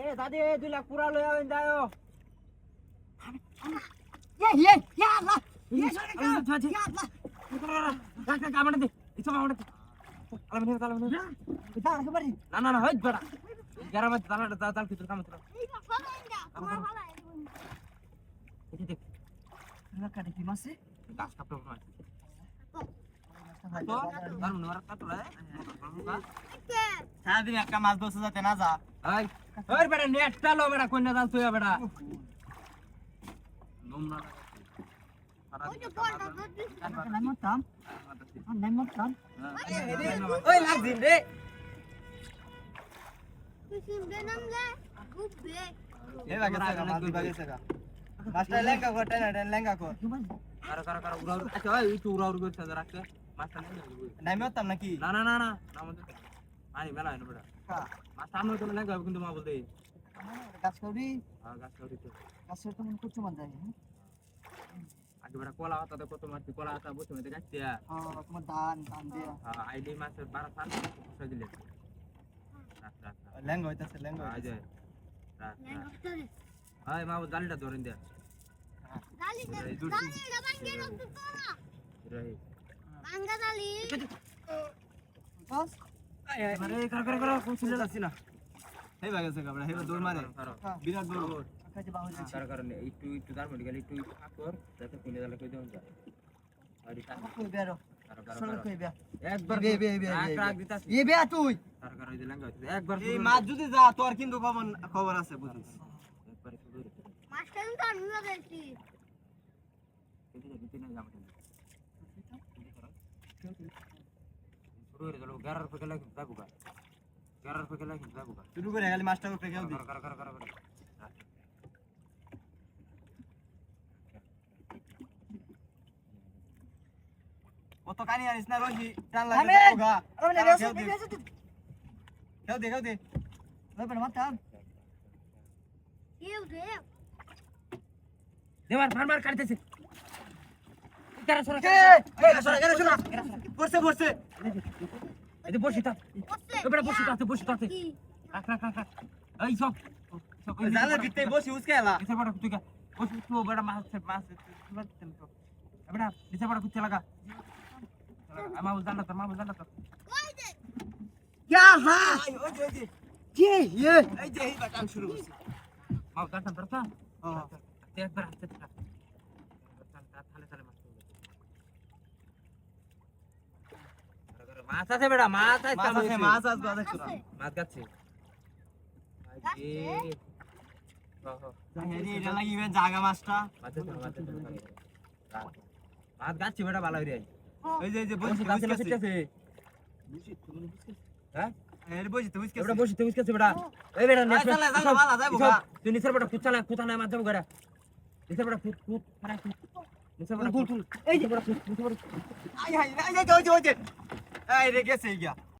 এ দাদি 2 লাখ পুরা লই আইন দাও ইয়া আল্লাহ ইয়া আল্লাহ কামড় দে ইসব কামড় দে আলমিন এটা একেবারে না হই বড়া গরমে দাল ভিতর কামড় দাও এই ভালো আইন্দা তোমার ভালো এই দেখ না কাটে কি মাসে গাছ কাটতে হবে তো দারুন মারা কাটলা সারাদিন একটা মাছ ধরতে যাতে না যা এই ওই বেটা নেট চালো বেটা কইনা দাল তুই বেটা নোমরা ওই যে বলটা না মতাম না মতাম ওই লাগ দিন রে তুই শুনবে নামলে গুববে এই বাগে সাগা মাছ বাগে সাগা মাছটা লেঙ্গা কর লেঙ্গা কর কার উড়া আচ্ছা ওই একটু উড়া করতে রাখতে মাছটা নাই মতাম নাকি না আমাদের আই মেলা আইনো বেটা মাছ সামনে তো লাগবে কিন্তু মা বলতে গাছ করি গাছ কাটি তো গাছ তো মন করতে মান যায় আগে বেটা কলা হাতা কত মাছ কলা হাতা বসে মধ্যে কাটতে তোমার ধান দিয়ে আইডি মাছের 12 সাল বসে দিলে লেঙ্গা হইতাছে লেঙ্গা আই যায় হাই মা জালিটা ধরেন দে দালিটা ভাঙ্গে রাখতো তো রহি ভাঙ্গা দালি বস আরে কর কোছিল যাচ্ছি না এই বাগে সাগা বড় হেবা দৌড় মারে বিরাট দৌড় কাজে বাহু যাচ্ছে কারণে একটু দার মেডিকেল একটু আকর যাতে কোনে জালে কই দেন যা আরে কই বেরো সর কই বে একবার রাগ দিতাছ এ বে তুই কার ওই দিলাঙ্গা একবার এই মাছ যদি যা তোর কিন্তু খবর আছে বুঝিস একবার শুরু মাস্টার তো আমি লাগাইছি শুরু হয়ে গেল 11 পকে লাগি যাবুগা 11 পকে লাগি যাবুগা শুরু করে খালি মাছটা উপরে কেউ দি কর কত কানি আনিস না রহি টান লাগে আমি যাবুগা আমি বেসো কেউ দে লবে মাতাম কেউ দে দেবার ফার্মার কাটতেছে কেরা সরা পড়ছে এই যে বসি তা বসে এবারে বসি তাতে রাখ এই সব জালে ভিতরে বসি উসকেলা এসে বড় তুই কা বসি তো বড় মাছ মারতেন তো এবড়া এসে বড় কুত্তে লাগা আমা বুঝালা তো কই দে ইয়া হা ওই যে কে ইয়ে এই যে এই বাটান শুরু করছে মা দাঁড়ান ধরতা হ্যাঁ একবার হাতে থাক তাহলে মাছ আছে বেটা মাছ আছে মাছ আসবে দেখছো মাছ গাচ্ছে এটা লাগিবেন জাগা মাছটা মাছ গাচ্ছে বেটা ভালো হইরে এই যে বসে গাছে বসেছে হ্যাঁ এর বসি তুমি বেটা বসে বসেছে বেটা এই বেটা নেছ চলে ভালো যাইবো গা তুই নিচের বেটা কুচালা কুতানা মাছ যাবো গড়া নিচের বেটা কুত ফারা কুত নিচের বেটা কুত এই যে নিচের বেটা কুত আই হাই এই যে এই রে গেছে ইয়া